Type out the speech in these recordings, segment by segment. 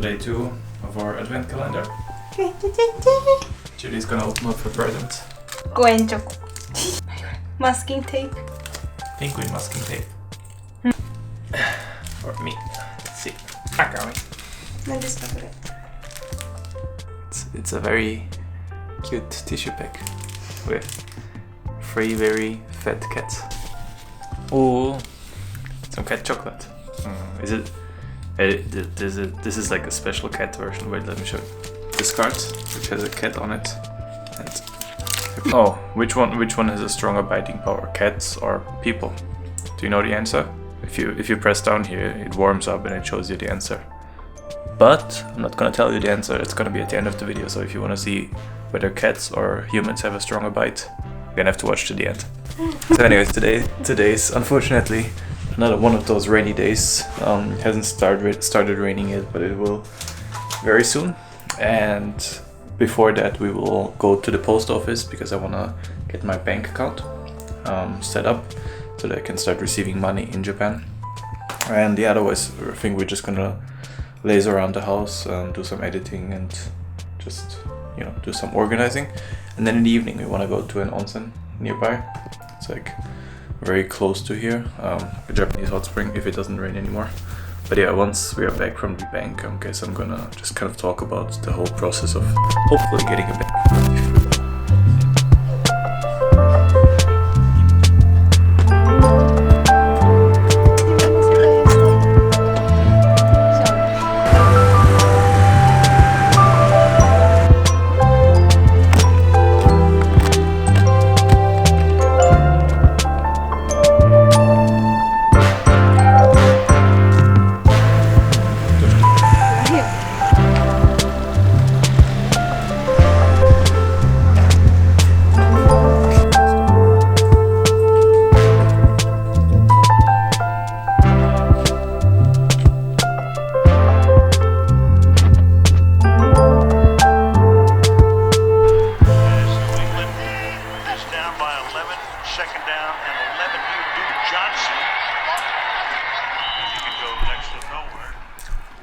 Day 2 of our advent calendar. Judy's gonna open up her present. Coen choco. Masking tape. Penguin masking tape. For me. Let's see. No, just look at it. It's a very cute tissue pack with 3 very fat cats. Oh, some cat chocolate. Is it? This is like a special cat version. Wait, let me show you. This card, which has a cat on it, and oh, which one has a stronger biting power, cats or people? Do you know the answer? If you press down here, it warms up and it shows you the answer. But I'm not gonna tell you the answer. It's gonna be at the end of the video. So if you wanna see whether cats or humans have a stronger bite, you're gonna have to watch to the end. So anyways, today's unfortunately another one of those rainy days. It hasn't started raining yet, but it will very soon. And before that, we will go to the post office because I wanna get my bank account set up so that I can start receiving money in Japan. And yeah, otherwise, I think we're just gonna laze around the house, do some editing, and just do some organizing. And then in the evening, we wanna go to an onsen nearby. It's like very close to here, a Japanese hot spring if it doesn't rain anymore. But yeah, once we are back from the bank, I guess I'm gonna just kind of talk about the whole process of hopefully getting a bank.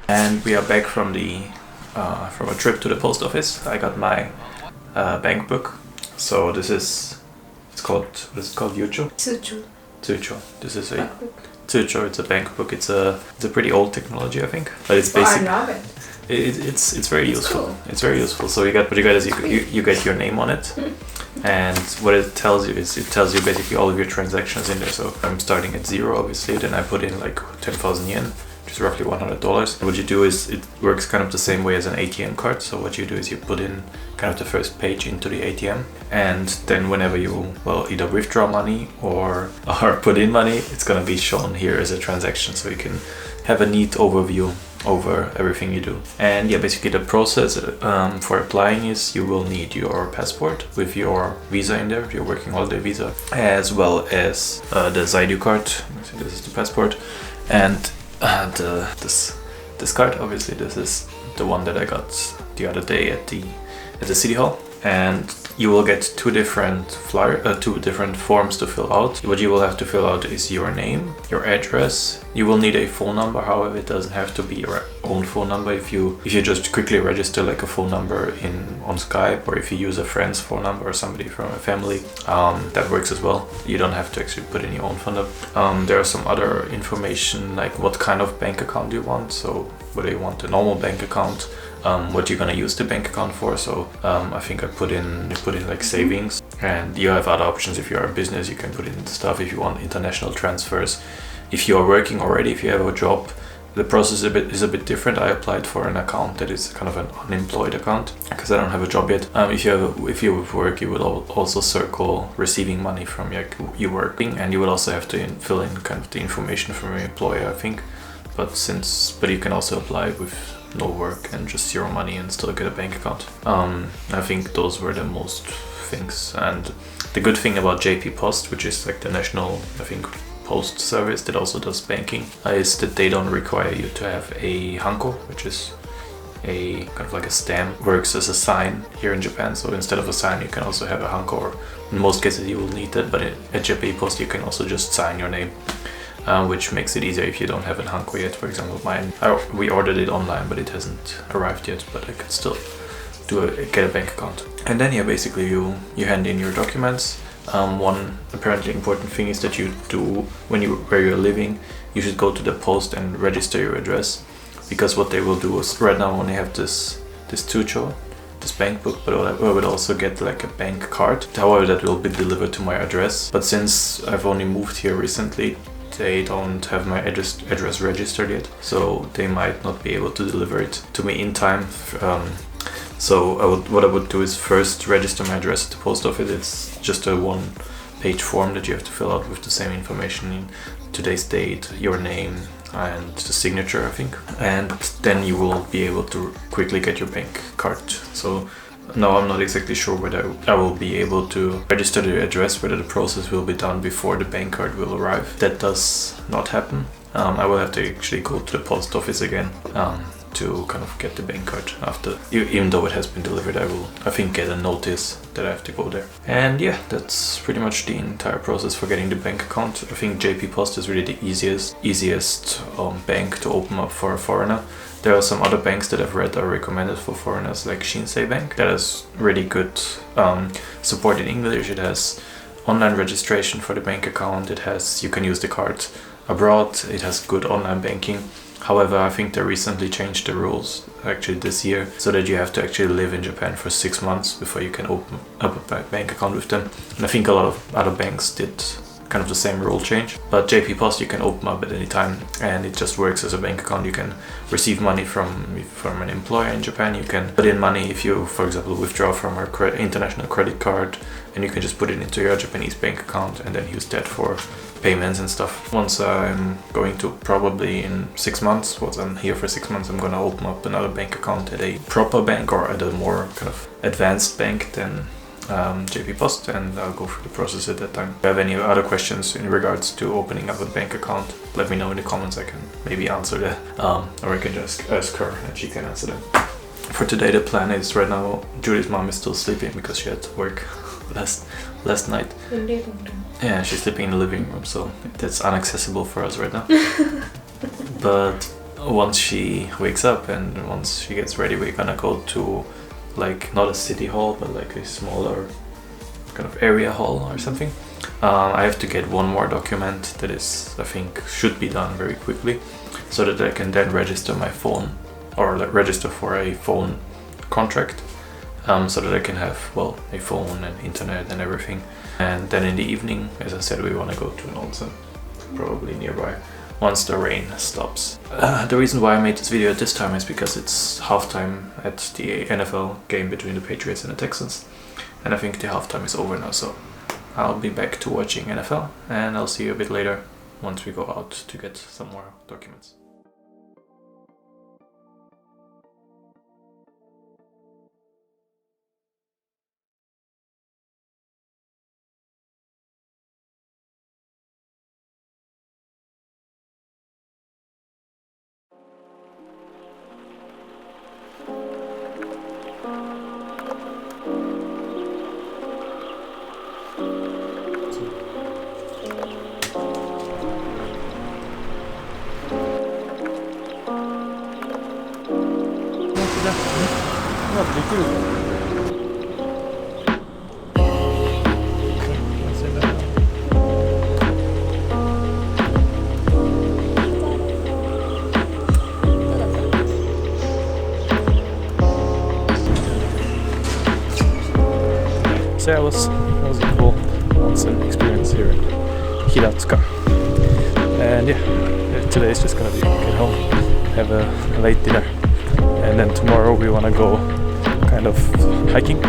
And we are back from a trip to the post office. I got my bank book. So what is it called Yucho? Tsucho. This is a Tsucho. It's a bank book. It's a pretty old technology, I think, but it's basic. It's very useful. Cool. It's very useful. So what you get is you get your name on it, and what it tells you is it tells you basically all of your transactions in there. So I'm starting at 0, obviously. Then I put in like 10,000 yen. Which is roughly $100. What you do is it works kind of the same way as an ATM card. So what you do is you put in kind of the first page into the ATM, and then whenever you either withdraw money or put in money, it's gonna be shown here as a transaction, so you can have a neat overview over everything you do. And yeah, basically the process for applying is you will need your passport with your visa in there, your working holiday visa, as well as the Zaidu card. So this is the passport, and this card, obviously this is the one that I got the other day at the city hall, and you will get two different forms to fill out. What you will have to fill out is your name, your address. You will need a phone number, however it doesn't have to be your own phone number. If you just quickly register like a phone number on Skype, or if you use a friend's phone number or somebody from a family, that works as well. You don't have to actually put in your own phone number. There are some other information like what kind of bank account you want, so whether you want a normal bank account, what you're gonna use the bank account for. So I think I put in like savings, and you have other options. If you're a business, you can put in stuff. If you want international transfers, if you are working already, if you have a job, the process is a bit different. I applied for an account that is kind of an unemployed account because I don't have a job yet. If you work, you will also circle receiving money from you working, and you will also have to fill in kind of the information from your employer, I think. But you can also apply with no work and just zero money and still get a bank account. I think those were the most things. And the good thing about JP Post, which is like the national, I think, post service that also does banking, is that they don't require you to have a hanko, which is a kind of like a stamp, works as a sign here in Japan. So instead of a sign, you can also have a hanko, or in most cases you will need that, but at JP Post you can also just sign your name. which makes it easier if you don't have a Hanko yet. For example, mine, we ordered it online, but it hasn't arrived yet, but I could still get a bank account. And then yeah, basically you hand in your documents. One apparently important thing is that you do, where you're living, you should go to the post and register your address, because what they will do is, right now I only have this Tucho, this bank book, but I would also get like a bank card. However, that will be delivered to my address. But since I've only moved here recently, they don't have my address registered yet, so they might not be able to deliver it to me in time. So what I would do is first register my address at the post office. It's just a one-page form that you have to fill out with the same information in today's date, your name, and the signature, I think. And then you will be able to quickly get your bank card. So now I'm not exactly sure whether I will be able to register the address, whether the process will be done before the bank card will arrive. That does not happen. I will have to actually go to the post office again to kind of get the bank card after, even though it has been delivered. I think get a notice that I have to go there. And yeah, that's pretty much the entire process for getting the bank account. I think JP Post is really the easiest bank to open up for a foreigner. There are some other banks that I've read are recommended for foreigners, like Shinsei Bank. That has really good support in English. It has online registration for the bank account. You can use the card abroad. It has good online banking. However, I think they recently changed the rules, actually this year, so that you have to actually live in Japan for 6 months before you can open up a bank account with them. And I think a lot of other banks did kind of the same rule change. But JP Post you can open up at any time, and it just works as a bank account. You can receive money from an employer in Japan. You can put in money if you, for example, withdraw from our international credit card, and you can just put it into your Japanese bank account and then use that for payments and stuff. Once I'm going to, probably in 6 months, once I'm here for 6 months, I'm gonna open up another bank account at a proper bank or at a more kind of advanced bank than JP Post, and I'll go through the process at that time. If you have any other questions in regards to opening up a bank account, let me know in the comments. I can maybe answer that, or I can just ask her and she can answer them. For today, the plan is, right now Julie's mom is still sleeping because she had to work last night. Yeah, she's sleeping in the living room, so that's inaccessible for us right now. But once she wakes up and once she gets ready, we're gonna go to, like, not a city hall, but like a smaller kind of area hall or something. I have to get one more document that is, I think, should be done very quickly, so that I can then register my phone, or like register for a phone contract, so that I can have, well, a phone and internet and everything. And then in the evening, as I said, we want to go to an onsen, probably nearby, once the rain stops. The reason why I made this video at this time is because it's halftime at the NFL game between the Patriots and the Texans, and I think the halftime is over now, so I'll be back to watching NFL, and I'll see you a bit later once we go out to get some more documents. So yeah, that was a cool onsen experience here in Hiratsuka. And yeah, today is just gonna be get home, have a late dinner, and then tomorrow we wanna go kind of hiking,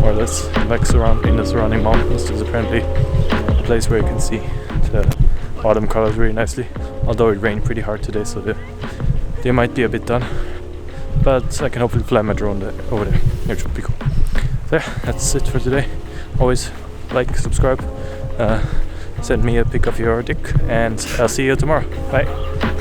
more or less, like in the surrounding mountains. There's apparently a place where you can see the autumn colors really nicely, although it rained pretty hard today, so they might be a bit done, but I can hopefully fly my drone over there, which would be cool. So yeah, that's it for today. Always like, subscribe, send me a pic of your dick, and I'll see you tomorrow. Bye.